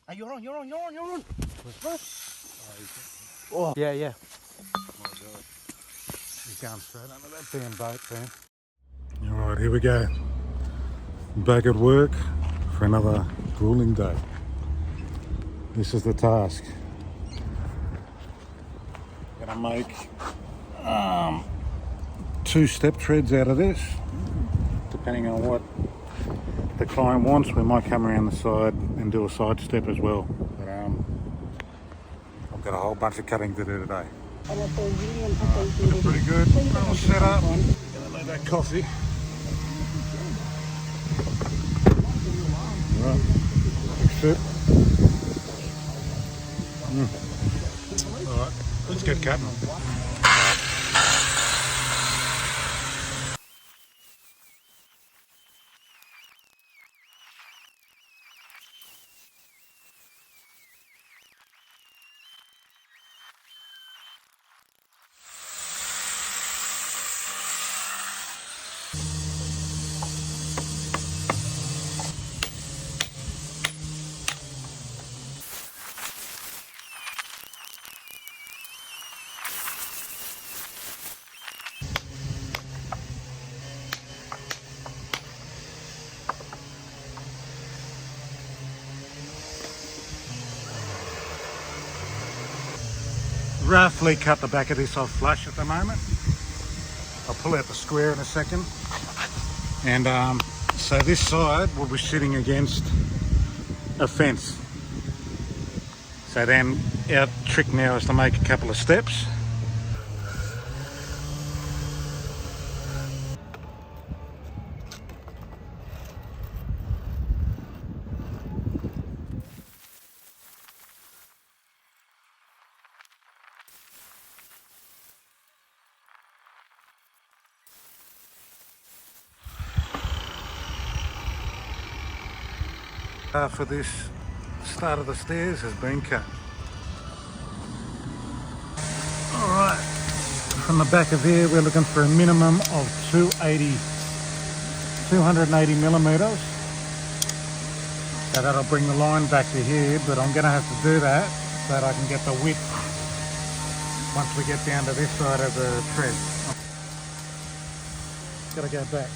Hey, you're on. Oh. Yeah, yeah. My God. He's going straight under that damn boat, man. Alright, here we go. Back at work for another grueling day. This is the task. Gonna make 2 step treads out of this. Depending on what the client wants, we might come around the side and do a side step as well. But I've got a whole bunch of cutting to do today. Looking pretty good. All set up. Gonna need that coffee. Right. Fix it. Alright, let's get cutting. Roughly cut the back of this off flush at the moment. I'll pull out the square in a second. And so this side will be sitting against a fence. So then our trick now is to make a couple of steps. For this start of the stairs has been cut. Alright, from the back of there we're looking for a minimum of 280 millimeters. So that'll bring the line back to here, but I'm going to have to do that so that I can get the width once we get down to this side of the tread. Got to go back.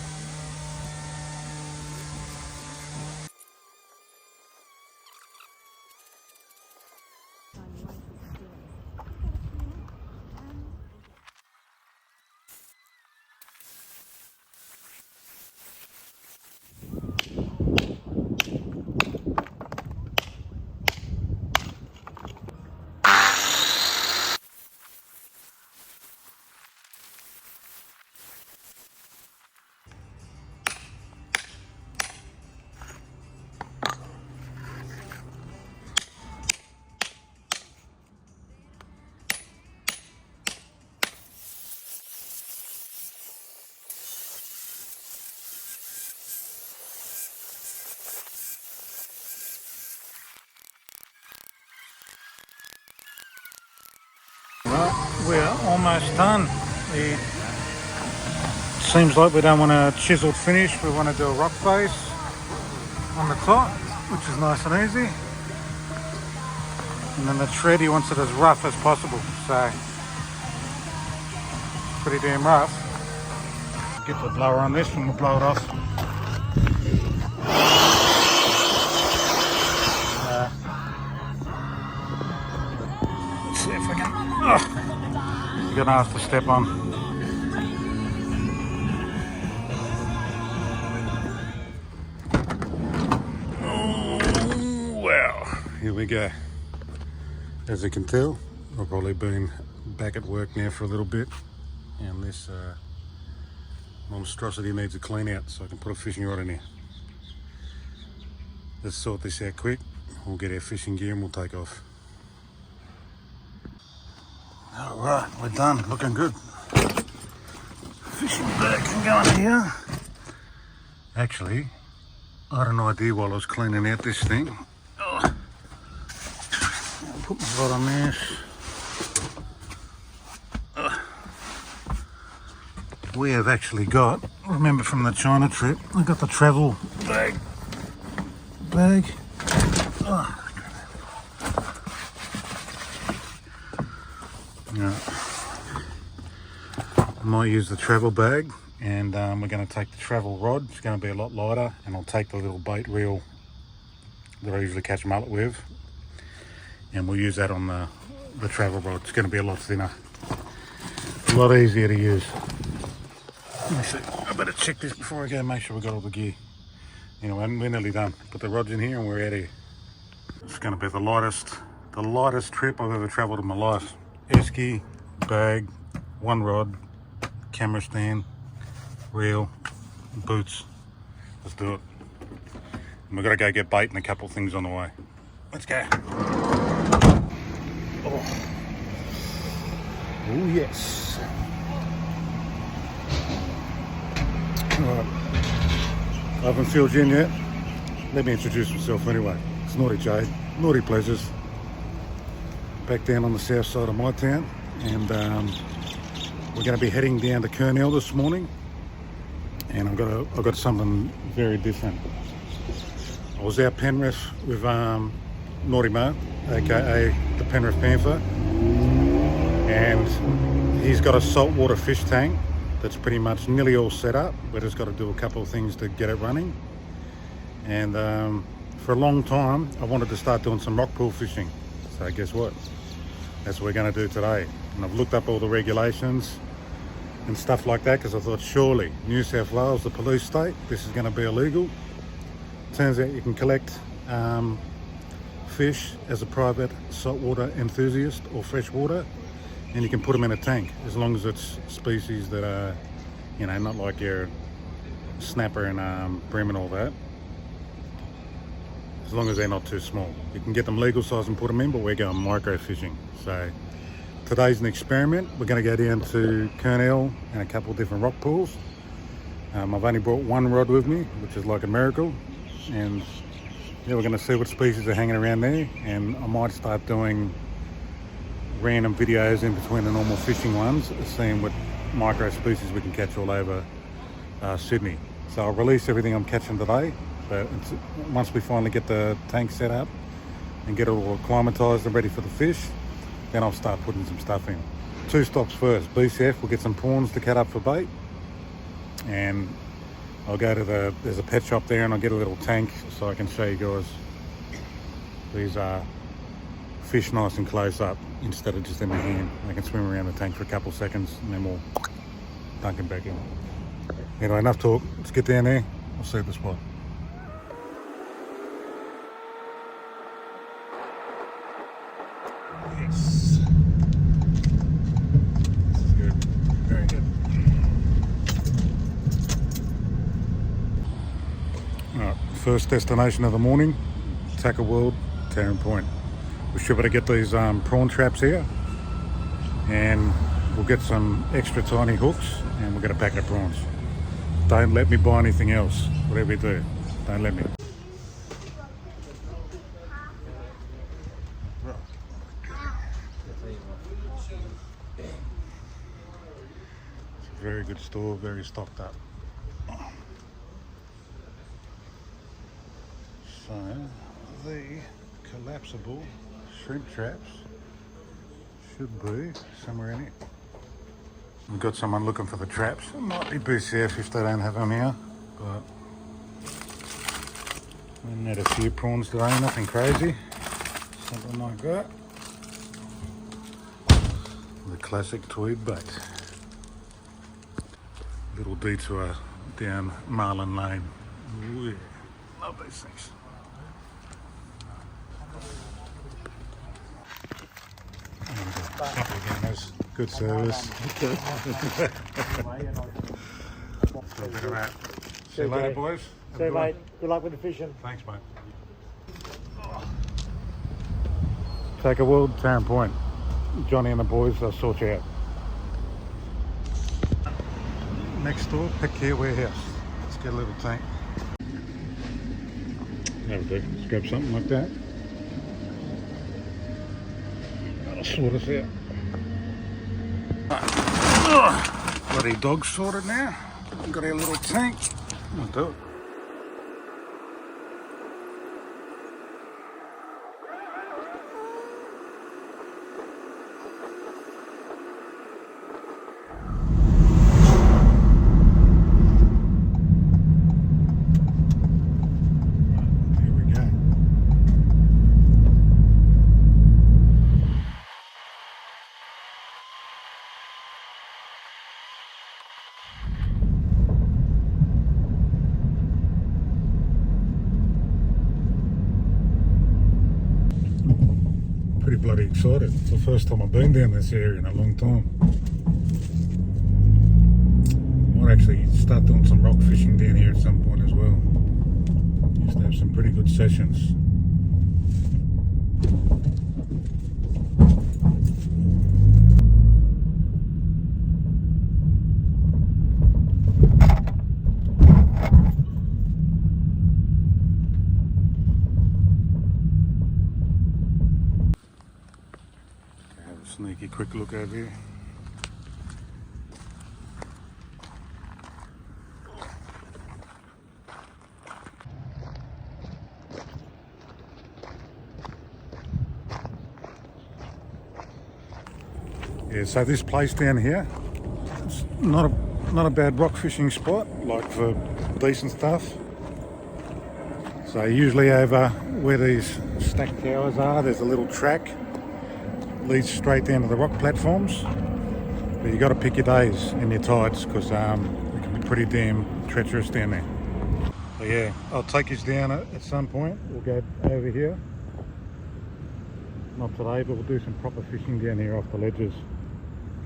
Right, we're almost done. It seems like we don't want a chiseled finish, we want to do a rock face on the top, which is nice and easy. And then the tread, he wants it as rough as possible, so pretty damn rough. Get the blower on this and we'll blow it off. Let's see if I can. You're gonna have to step on. Oh, well, here we go. As you can tell, I've probably been back at work now for a little bit, and this monstrosity needs a clean out so I can put a fishing rod in here. Let's sort this out quick. We'll get our fishing gear and we'll take off. Alright, we're done. Looking good. Fishing bag can go in here. Actually, I had an idea while I was cleaning out this thing. I'll put my rod on this. We have actually got, remember from the China trip, I got the travel bag. Oh, I might use the travel bag, and we're going to take the travel rod. It's going to be a lot lighter, and I'll take the little bait reel that I usually catch mullet with, and we'll use that on the travel rod. It's going to be a lot thinner, a lot easier to use. Let me see. I better check this before I go, make sure we got all the gear. Anyway, we're nearly done. Put the rods in here and we're out of here. It's going to be the lightest trip I've ever travelled in my life. Esky, bag, one rod, camera stand, reel, boots. Let's do it. And we've got to go get bait and a couple of things on the way. Let's go. Oh yes. Alright. I haven't filled you in yet. Let me introduce myself anyway. It's Nauti Jade, Naughty Pleasures. Back down on the south side of my town, and we're going to be heading down to Kurnell this morning. And I've got something very different. I was out Penrith with Naughty Mo, aka the Penrith Panther, and he's got a saltwater fish tank that's pretty much nearly all set up. We've just got to do a couple of things to get it running. And for a long time I wanted to start doing some rockpool fishing, so guess what, that's what we're going to do today. And I've looked up all the regulations and stuff like that, because I thought surely New South Wales, the police state, this is going to be illegal. Turns out you can collect fish as a private saltwater enthusiast or freshwater, and you can put them in a tank, as long as it's species that are, you know, not like your snapper and brim and all that. As long as they're not too small, you can get them legal size and put them in, but we're going micro fishing. So today's an experiment. We're going to go down to Kurnell and a couple of different rock pools. I've only brought one rod with me, which is like a miracle, and yeah, we're going to see what species are hanging around there, and I might start doing random videos in between the normal fishing ones, seeing what micro species we can catch all over Sydney. So I'll release everything I'm catching today, but once we finally get the tank set up and get it all acclimatized and ready for the fish, then I'll start putting some stuff in. 2 stops first. BCF, we'll get some prawns to cut up for bait, and I'll go to there's a pet shop there, and I'll get a little tank so I can show you guys these fish nice and close up, instead of just in my hand. They can swim around the tank for a couple of seconds, and then we'll dunk them back in. Anyway, enough talk. Let's get down there. I'll see you at the spot. Yes. This is good. Very good. Alright, first destination of the morning, Tackle World, Tarrant Point. We should be able to get these prawn traps here, and we'll get some extra tiny hooks, and we'll get a packet of prawns. Don't let me buy anything else, whatever you do, don't let me. It's a very good store, very stocked up. So, the collapsible shrimp traps should be somewhere in here. We've got someone looking for the traps. It might be BCF if they don't have them here, but we need a few prawns today, nothing crazy, something like that. The classic tweed bait. Little detour down Marlin Lane. Ooh, yeah. Love these things. Couple again, that's good service. Good. Look at that. See you later, boys. See you, mate. Good luck with the fishing. Thanks, mate. Take a world, Tarrant Point. Johnny and the boys, they'll sort you out. Next door, Pick Care Warehouse. Let's get a little tank. That'll do. Let's grab something like that. That'll sort us out. Bloody dog's sorted now. Got our little tank. I'll do it. pretty bloody excited. It's the first time I've been down this area in a long time. Might actually start doing some rock fishing down here at some point as well. Used to have some pretty good sessions. Sneaky quick look over here. Yeah, so this place down here, it's not a bad rock fishing spot, like for decent stuff. So usually over where these stacked towers are, there's a little track. Leads straight down to the rock platforms, but you got to pick your days and your tides because it can be pretty damn treacherous down there. So yeah, I'll take you down at some point. We'll go over here. Not today, but we'll do some proper fishing down here off the ledges.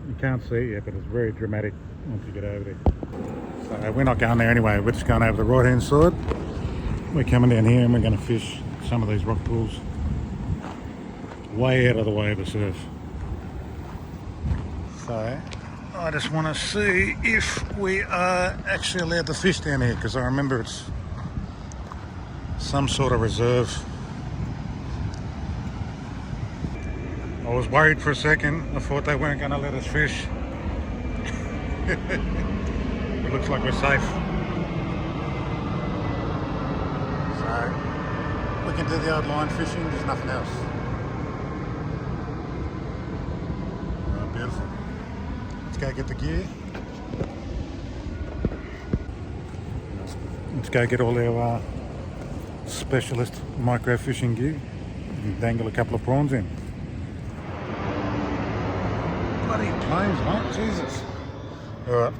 You can't see it yet, but it's very dramatic once you get over there. So we're not going there anyway. We're just going over the right hand side. We're coming down here and we're going to fish some of these rock pools. Way out of the way of the surf. So I just want to see if we are actually allowed to fish down here, because I remember it's some sort of reserve. I was worried for a second. I thought they weren't going to let us fish. It looks like we're safe. So we can do the old line fishing, there's nothing else. Beautiful. Let's go get the gear. Let's go get all our specialist micro fishing gear and dangle a couple of prawns in. Bloody planes, mate, Jesus. Alright,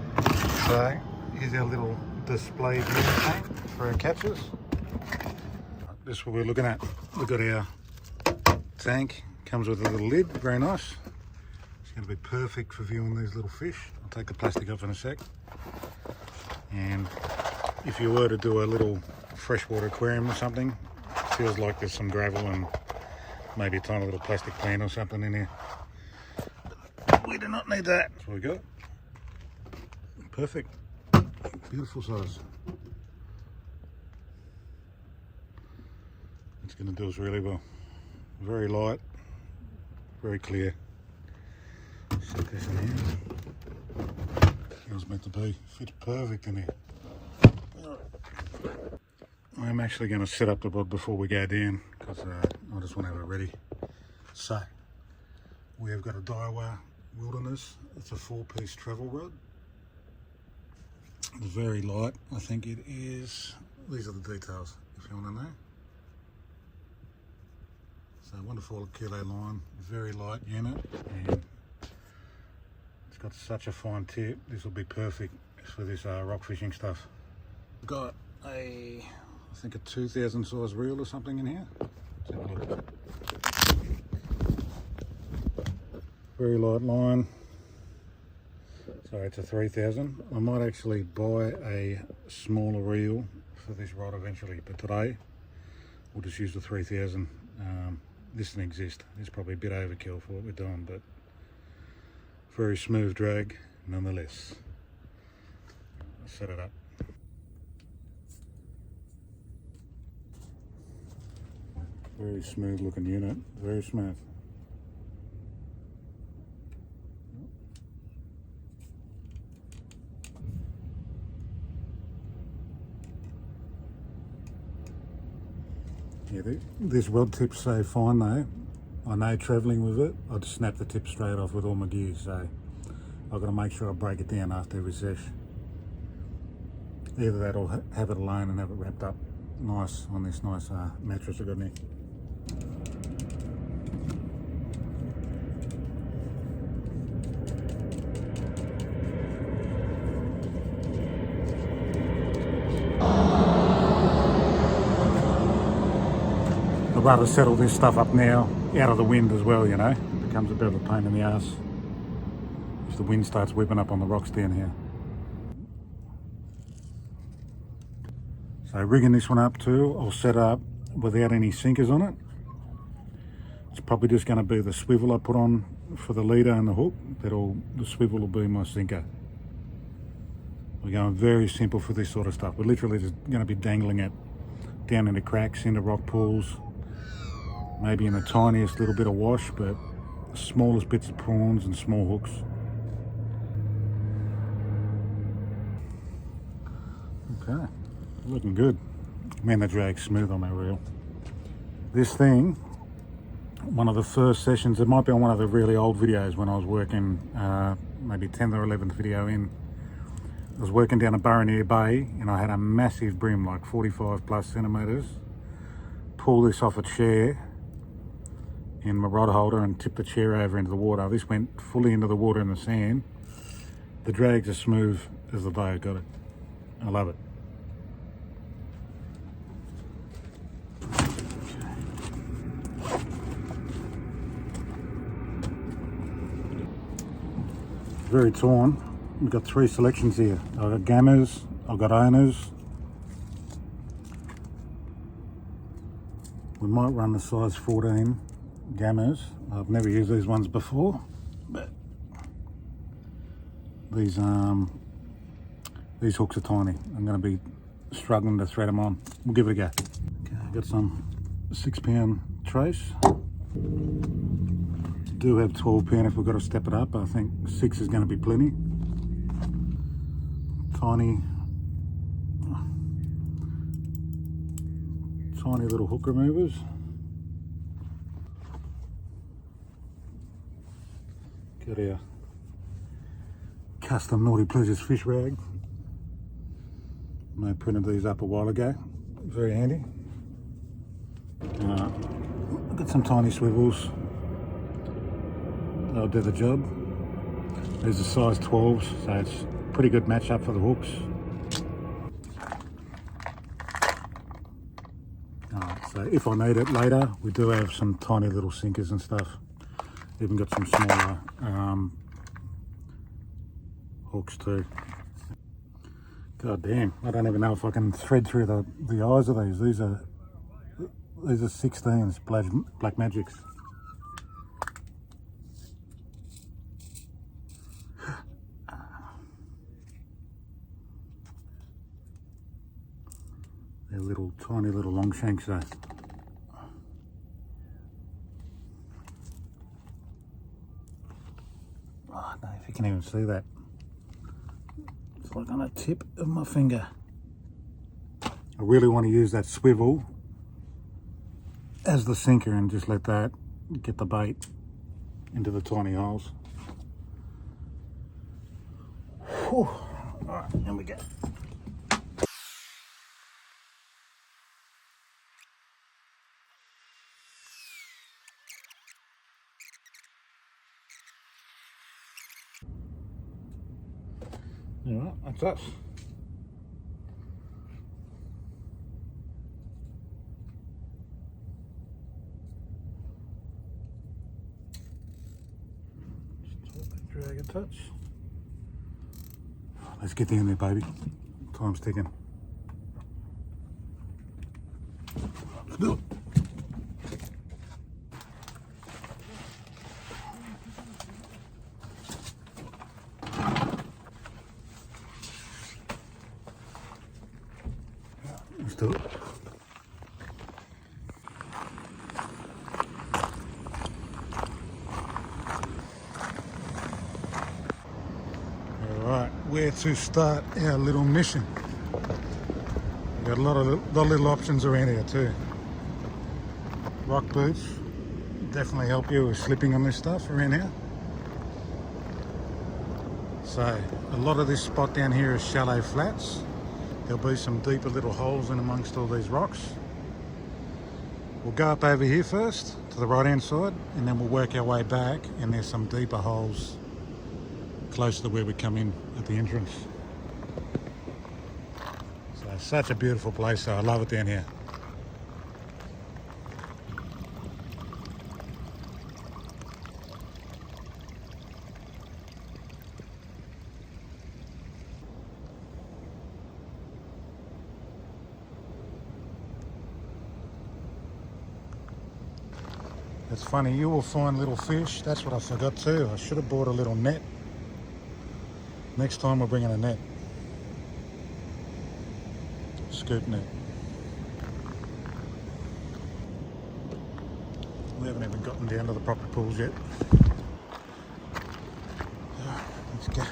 so here's our little display gear tank for our catches. This is what we're looking at. We've got our tank, comes with a little lid, very nice. Going to be perfect for viewing these little fish. I'll take the plastic off in a sec. And if you were to do a little freshwater aquarium or something, it feels like there's some gravel and maybe a tiny little plastic plant or something in here. We do not need that. That's what we got. Perfect. Beautiful size. It's going to do us really well. Very light, very clear. Set this in here. It was meant to be. Fits perfect in here. I'm actually going to set up the rod before we go down because I just want to have it ready. So we have got a Daiwa Wilderness. It's a 4-piece travel rod. It's very light. I think it is. These are the details if you want to know. So 1 to 4 kilo line, very light unit, and it's got such a fine tip. This will be perfect for this rock fishing stuff. We've got I think a 2000 size reel or something in here. Let's have a look. Very light line. Sorry, it's a 3000. I might actually buy a smaller reel for this rod eventually, but today we'll just use the 3000. This doesn't exist. It's probably a bit overkill for what we're doing, but very smooth drag nonetheless. I'll set it up. Very smooth looking unit, very smooth. Yeah, this rod tip's so fine though. I know travelling with it, I just snap the tip straight off with all my gear, so I've got to make sure I break it down after every sesh. Either that or have it alone and have it wrapped up nice on this nice mattress I've got in here. I'd rather settle this stuff up now out of the wind as well, you know. It becomes a bit of a pain in the ass if the wind starts whipping up on the rocks down here. So rigging this one up too, I'll set up without any sinkers on it. It's probably just going to be the swivel I put on for the leader and the hook. The swivel will be my sinker. We're going very simple for this sort of stuff. We're literally just going to be dangling it down into cracks, into rock pools, maybe in the tiniest little bit of wash, but the smallest bits of prawns and small hooks. Okay, looking good. Man, the drag's smooth on my reel. This thing, one of the first sessions, it might be on one of the really old videos when I was working, maybe 10th or 11th video in. I was working down a Burraneer Bay and I had a massive brim, like 45 plus centimetres. Pull this off a chair in my rod holder and tip the chair over into the water. This went fully into the water in the sand. The drag's as smooth as the day I got it. I love it. Very torn. We've got 3 selections here. I've got gammers, I've got owners. We might run the size 14 gammers. I've never used these ones before, but these hooks are tiny. I'm going to be struggling to thread them on. We'll give it a go. Okay, I've got some 6-pound trace. Do have 12-pound if we've got to step it up. I think 6 is going to be plenty. Tiny little hook removers. Got our custom Nauti Pleasures fish rag. I printed these up a while ago. Very handy. I've got some tiny swivels. They'll do the job. These are size 12s, so it's pretty good match up for the hooks. So if I need it later, we do have some tiny little sinkers and stuff. Even got some smaller hooks too. God damn, I don't even know if I can thread through the eyes of these. These are 16s, Black Magics. They're tiny little long shanks though. Oh no, if you can even see that. It's like on the tip of my finger. I really want to use that swivel as the sinker and just let that get the bait into the tiny holes. Whew. All right, here we go. Alright, that's us. Just drag a touch. Let's get down there, baby. Time's ticking. Let's do it. Let's do it. Alright, where to start our little mission? We've got a lot of little options around here too. Rock boots definitely help you with slipping on this stuff around here. So a lot of this spot down here is shallow flats. There'll be some deeper little holes in amongst all these rocks. We'll go up over here first to the right hand side and then we'll work our way back, and there's some deeper holes close to where we come in at the entrance. So such a beautiful place, so I love it down here. It's funny, you will find little fish. That's what I forgot too. I should have bought a little net. Next time we're bringing a net. Scoop net. We haven't even gotten down to the proper pools yet. Let's go.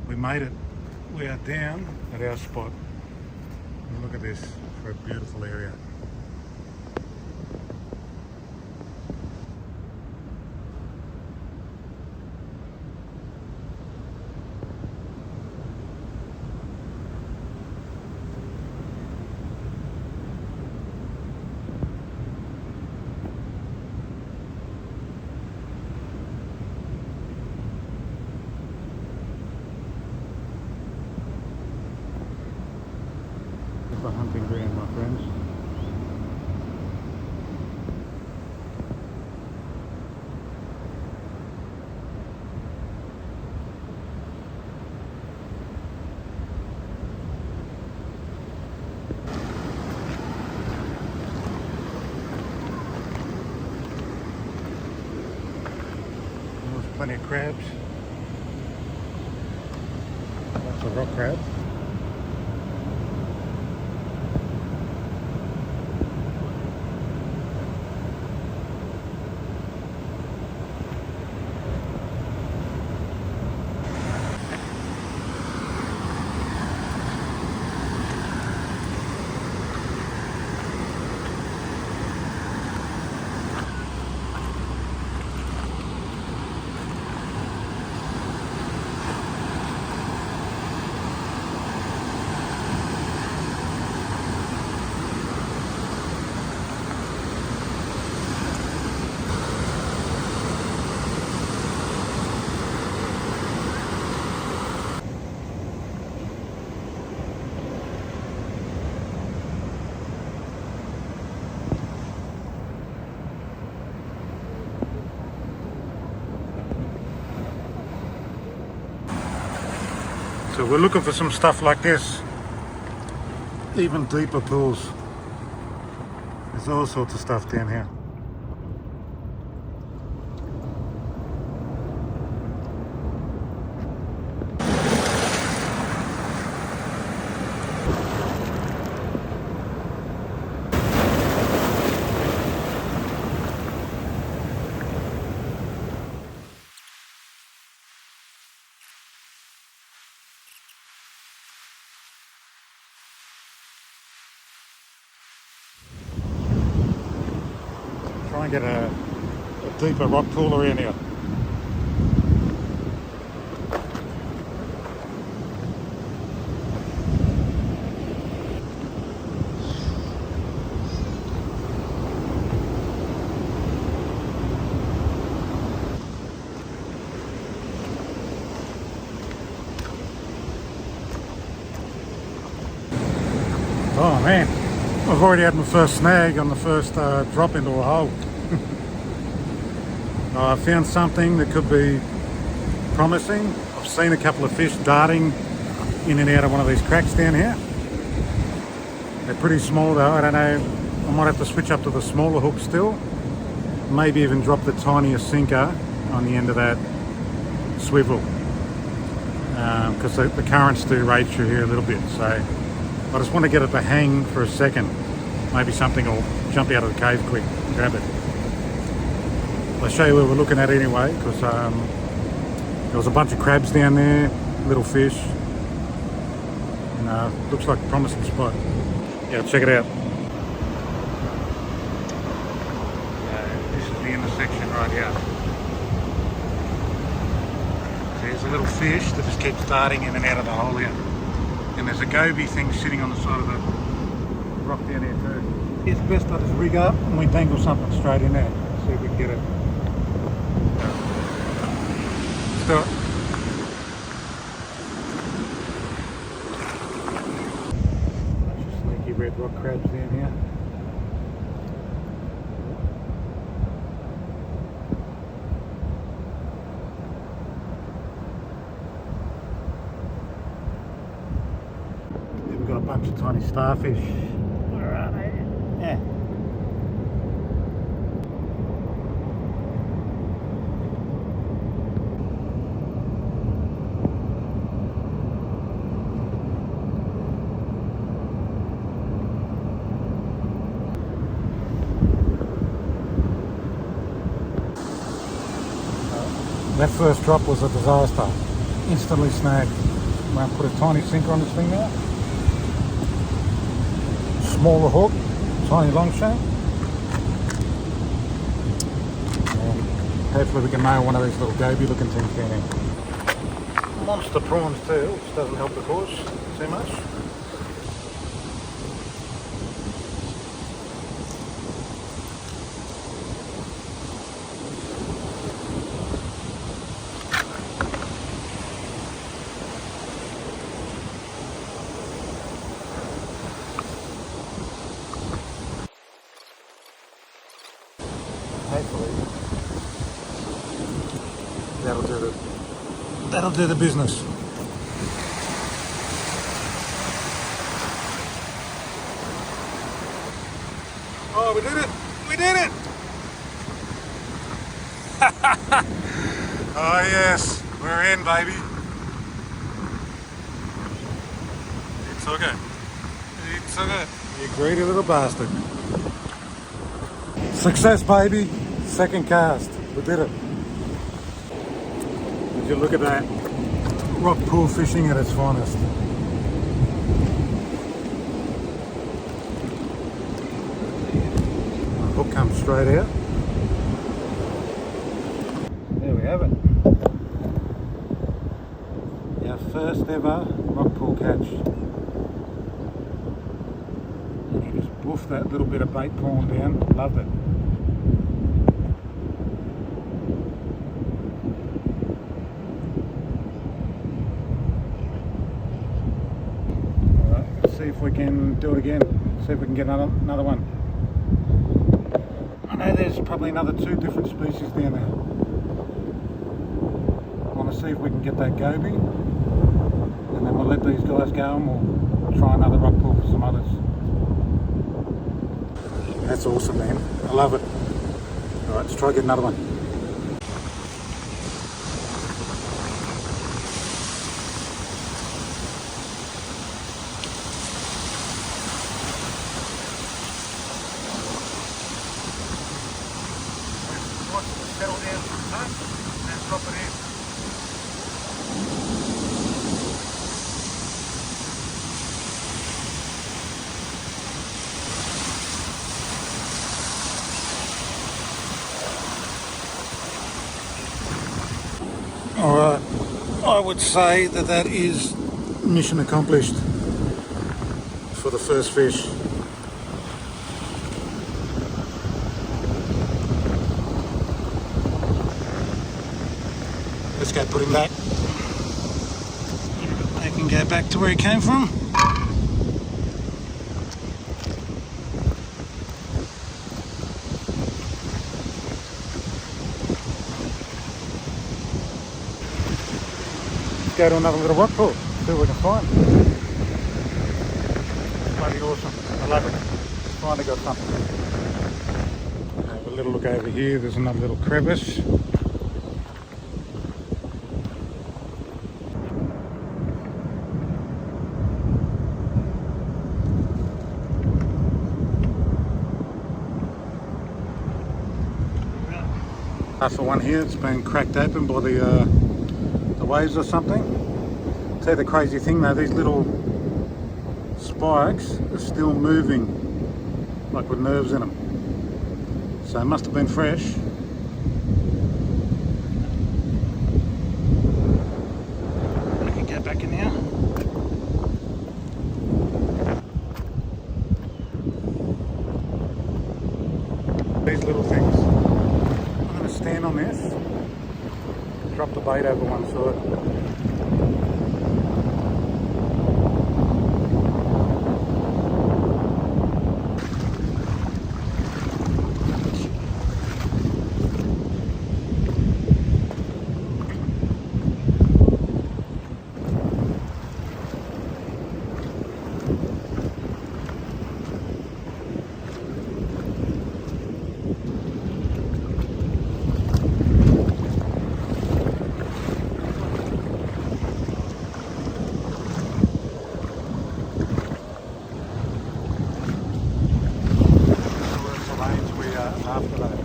We made it. We are down at our spot. And look at this, for a beautiful area. The hunting ground, my friends. There's plenty of crabs. Lots of rock crab. So we're looking for some stuff like this, even deeper pools. There's all sorts of stuff down here. Try and get a deeper rock pool around here. Oh man, I've already had my first snag on the first drop into a hole. I found something that could be promising. I've seen a couple of fish darting in and out of one of these cracks down here. They're pretty small though, I don't know, I might have to switch up to the smaller hook still. Maybe even drop the tinier sinker on the end of that swivel. Because the currents do rage through here a little bit, so I just want to get it to hang for a second. Maybe something will jump out of the cave quick and grab it. I'll show you where we're looking at anyway, because There was a bunch of crabs down there, little fish. And looks like a promising spot. Yeah, check it out. This is the intersection right here. So there's a little fish that just keeps darting in and out of the hole here. And there's a goby thing sitting on the side of the rock down here too. It's best I just rig up and we dangle something straight in there. See if we can get it. Let's do it. Bunch of sneaky red rock crabs down here. Then we've got a bunch of tiny starfish. Where are they? Yeah. That first drop was a disaster. Instantly snagged. I'm going to put a tiny sinker on this thing now. Smaller hook, tiny long shank. And hopefully we can nail one of these little goby looking things down here. Monster prawns too, which doesn't help the cause too much. Hopefully that'll do the business. Oh, we did it! We did it! Oh yes, we're in, baby. It's okay. It's okay. You greedy little bastard. Success, baby. Second cast. We did it. Would you look at that? Rockpool fishing at its finest. The hook comes straight out. There we have it. Our first ever rockpool catch. And you just woof that little bit of bait prawn down. Loved it. See if we can do it again. See if we can get another one. I know there's probably another 2 different species down there. I want to see if we can get that goby, and then we'll let these guys go and we'll try another rock pool for some others. That's awesome, man. I love it. Alright, let's try to get another one. Settle down some touch and then drop it in. Alright, I would say that is mission accomplished for the first fish. Let's go put him back. They can go back to where he came from. Let's go to another little rock pool, see what we can find. Bloody awesome. I love it. Finally got something. Have a little look over here, there's another little crevice. For one here, it's been cracked open by the waves or something. Tell you the crazy thing though, these little spikes are still moving, like with nerves in them. So it must have been fresh. I can get back in here. These little things. I'm going to stand on this, drop the bait over one side. After that.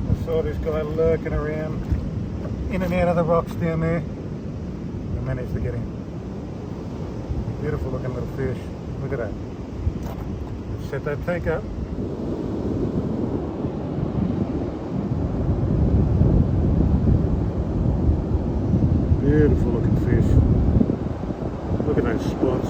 I saw this guy lurking around in and out of the rocks down there. I managed to get him. Beautiful looking little fish. Look at that. Set that tank up. Beautiful looking fish. Look at those spots.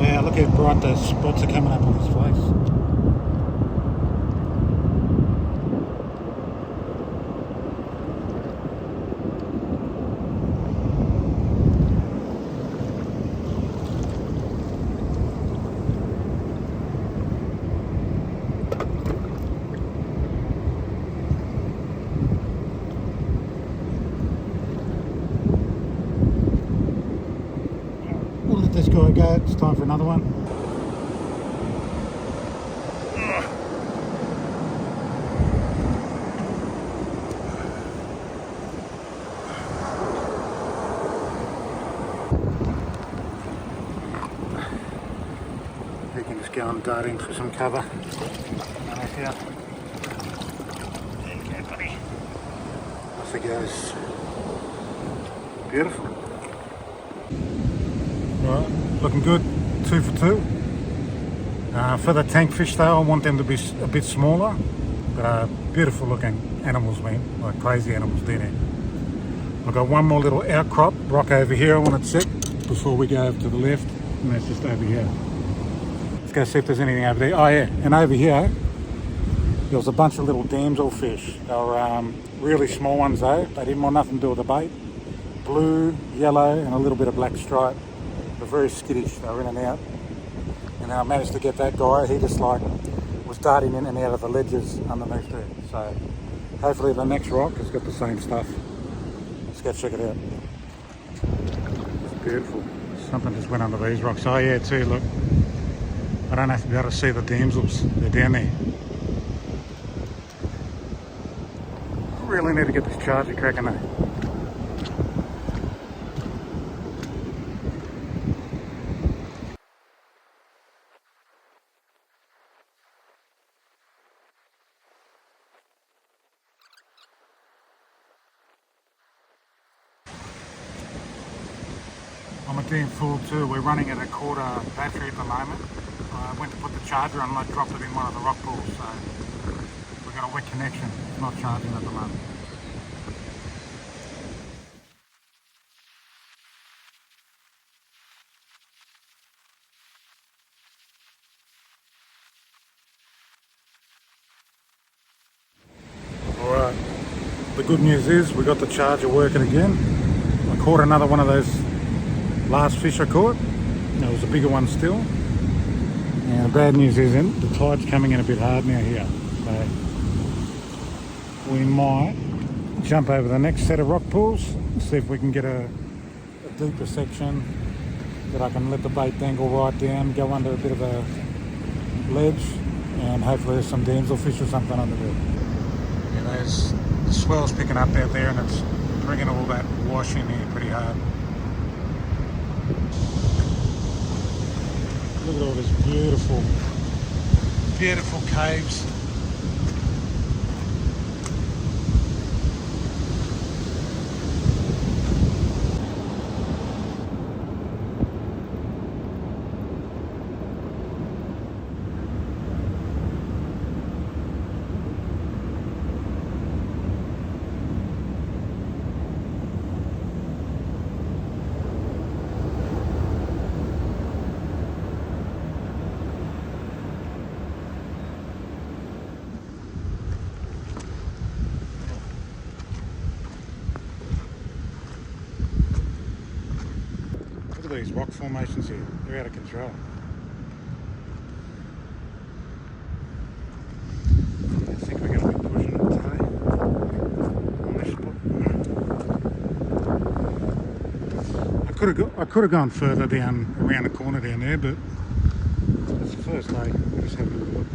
Wow, look how bright those spots are coming up on his face. We'll let this guy go, it's time for another one. You can just go and dart in for some cover. Right here. There you go, buddy. Off he goes. Beautiful. Right, looking good. 2 for 2. For the tank fish though, I want them to be a bit smaller, but beautiful looking animals, man, like crazy animals down here. I've got one more little outcrop rock over here I want to check before we go over to the left, and that's just over here. Let's go see if there's anything over there. Oh yeah, and over here there was a bunch of little damsel fish. They were really small ones though. They didn't want nothing to do with the bait. Blue, yellow, and a little bit of black stripe. They're very skittish. They were in and out. And I managed to get that guy. He just like was darting in and out of the ledges underneath there. So hopefully the next rock has got the same stuff. Let's go check it out. It's beautiful. Something just went under these rocks. Oh yeah, too, look. I don't have to be able to see the damsels. They're down there. Really need to get this charger cracking though. I'm a damn fool too. We're running at a quarter battery at the moment. I went to put the charger on and I dropped it in one of the rock pools, so we've got a wet connection. It's not charging at the moment. Alright, the good news is we got the charger working again. I caught another one of those last fish I caught. There was a bigger one still. And the bad news is the tide's coming in a bit hard now here. So we might jump over the next set of rock pools, see if we can get a deeper section that I can let the bait dangle right down, go under a bit of a ledge, and hopefully there's some damselfish or something under there. Yeah, there's the swell's picking up out there and it's bringing all that wash in here pretty hard. Look at all these beautiful, beautiful caves. Look at these rock formations here, they're out of control. I think we're going to be pushing it today on this spot. I could have gone further down around the corner down there, but it's the first day. We'll just have a little look.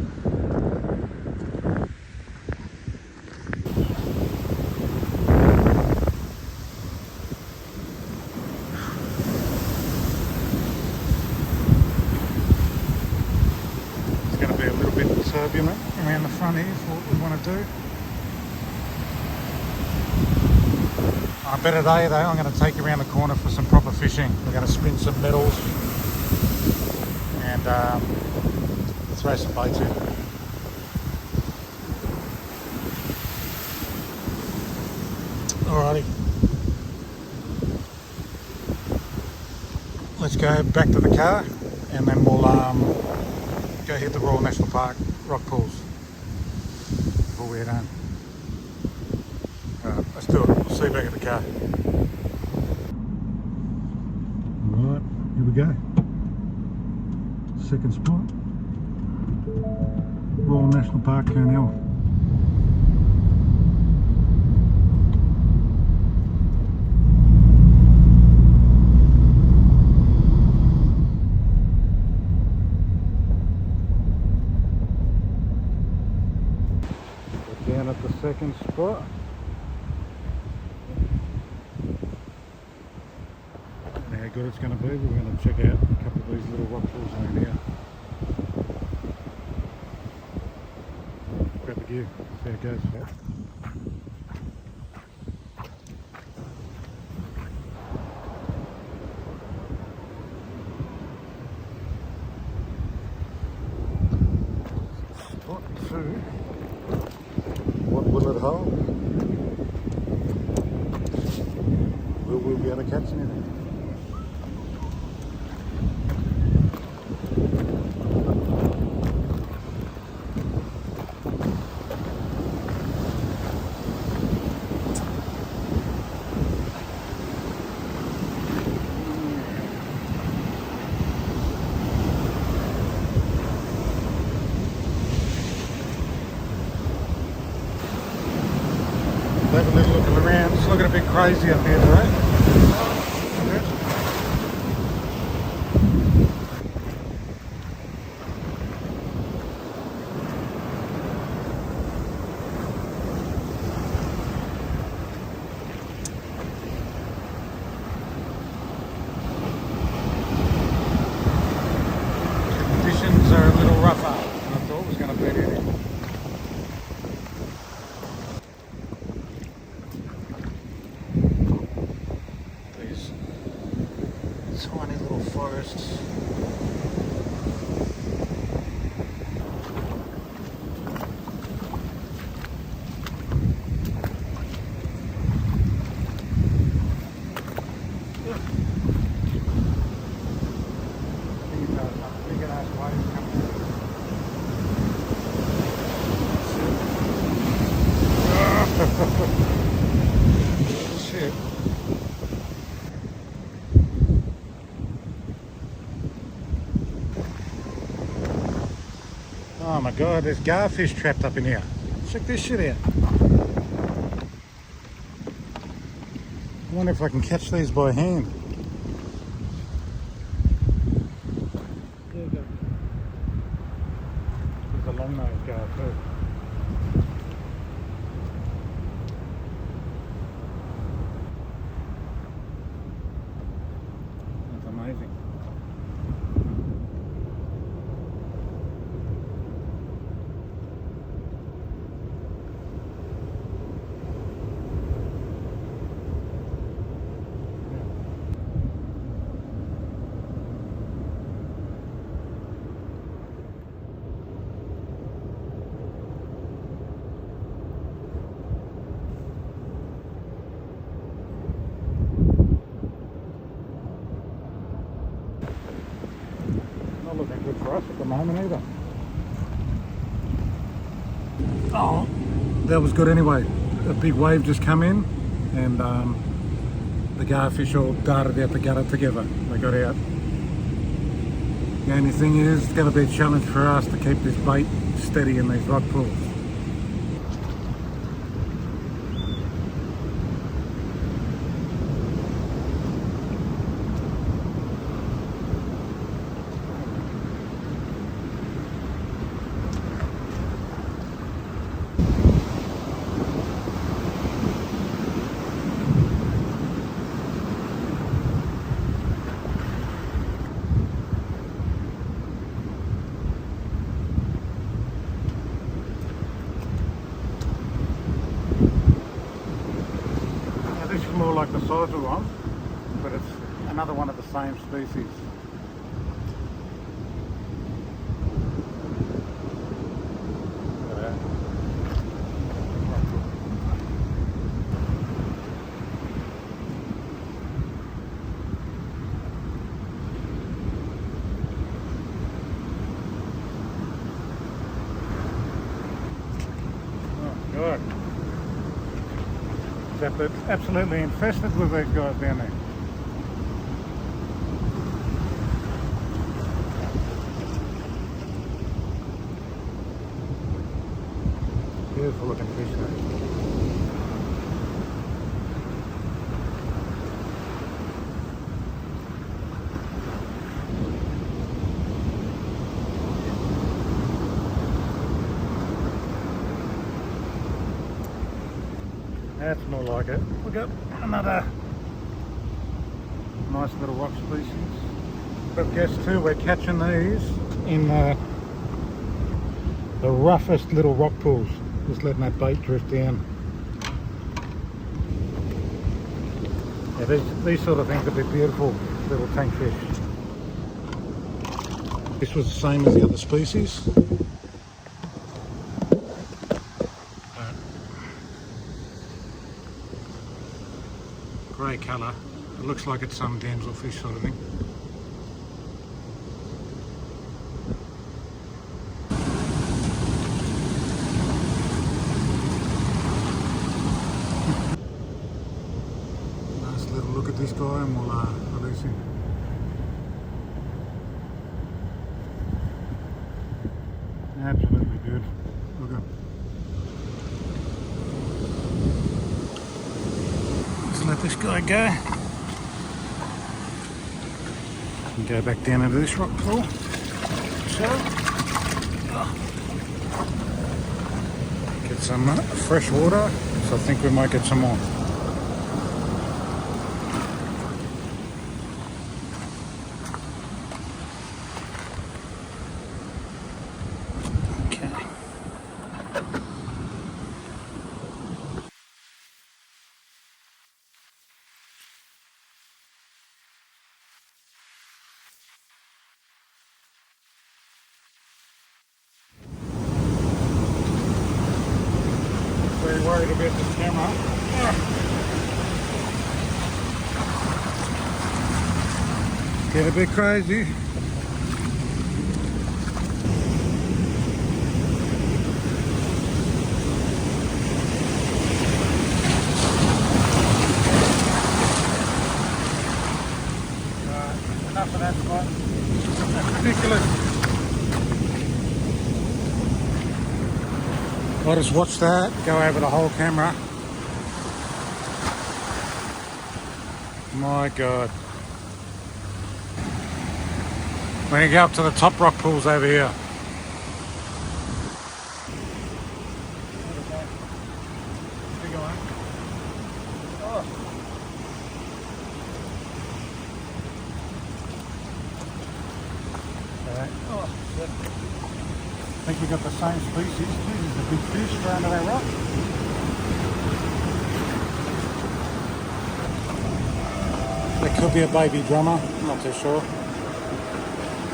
Turbulent around the front here for what we want to do. On a better day though, I'm going to take you around the corner for some proper fishing. We're going to spin some metals and throw some baits in. Alrighty, let's go back to the car and then we'll go hit the Royal National Park rock pools before we head home. Alright, let's do it. We'll see you back at the car. Alright, here we go. Second spot. Royal National Park, Kurnell. Down at the second spot. And how good it's going to be, we're going to check out a couple of these little rock pools around here. Grab the gear, see how it goes. Spot 2. What will it hold? Will we be able to catch anything? Have a little look around. It's looking a bit crazy up here today. Conditions are a little rougher than I thought it was going to be today. Tiny little forests. Big ass waves coming out. Shit. Oh my god, there's garfish trapped up in here. Check this shit out. I wonder if I can catch these by hand. There you go. There's a long nose gar too. That's amazing. Not looking good for us at the moment either. Oh, that was good anyway. A big wave just come in and the garfish all darted out the gutter together. They got out. The only thing is, it's going to be a challenge for us to keep this bait steady in these rock pools. This is more like the saltwater one, but it's another one of the same species. Look at that. Oh God. It's absolutely infested with these guys down there. Beautiful looking fish there. That's more like it. We've got another nice little rock species. But guess too, we're catching these in the roughest little rock pools. Just letting that bait drift down. Yeah, these sort of things would be beautiful little tank fish. This was the same as the other species. Grey colour. It looks like it's some damselfish sort of thing. Nice little look at this guy and we'll release him. Absolutely good. Look at him. Let this guy go. And go back down into this rock pool. So, get some fresh water. So I think we might get some more. Very worried about this camera. Get a bit crazy. Enough of that spot. That's ridiculous. I just watched that go over the whole camera. My God. We're going to go up to the top rock pools over here. Bigger one. Oh. Okay. Oh, shit. I think we got the same species. There's a big fish right under that rock. That could be a baby drummer, I'm not too sure.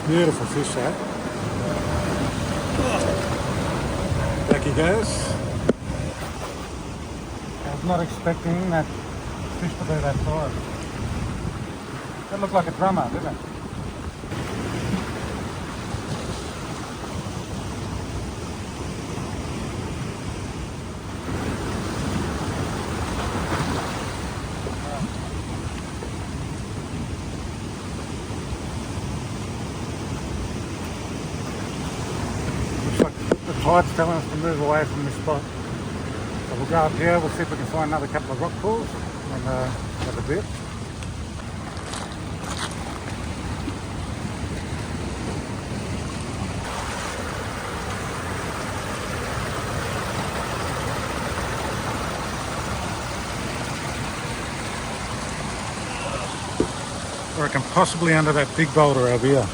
Beautiful fish that. Back he goes. I was not expecting that fish to be that size. That looked like a drummer, didn't it? The tide's telling us to move away from this spot. So we'll go up here, we'll see if we can find another couple of rock pools and have a dip. I reckon possibly under that big boulder over here.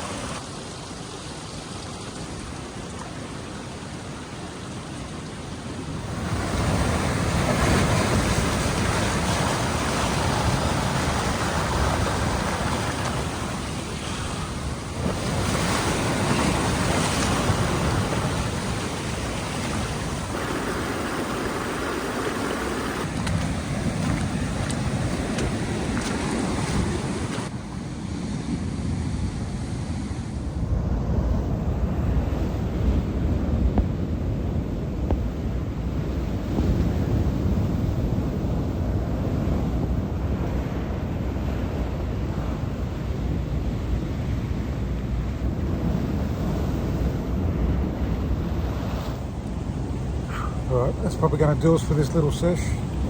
Alright, that's probably going to do us for this little sesh.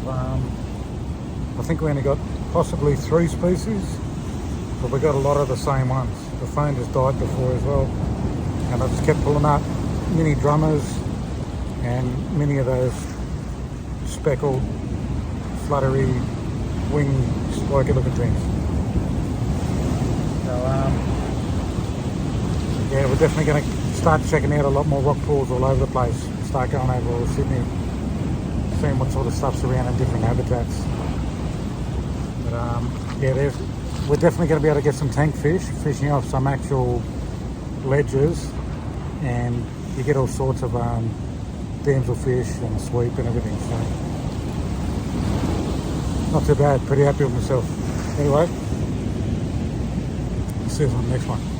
I think we only got possibly 3 species, but we got a lot of the same ones. The phone just died before as well, and I just kept pulling up mini drummers and many of those speckled, fluttery, wing, spiky looking things. So yeah, we're definitely going to start checking out a lot more rock pools all over the place. Start going over all of Sydney, seeing what sort of stuff's around in different habitats. But yeah, we're definitely going to be able to get some tank fish, fishing off some actual ledges, and you get all sorts of damselfish and sweep and everything. So not too bad, pretty happy with myself. Anyway, see you on the next one.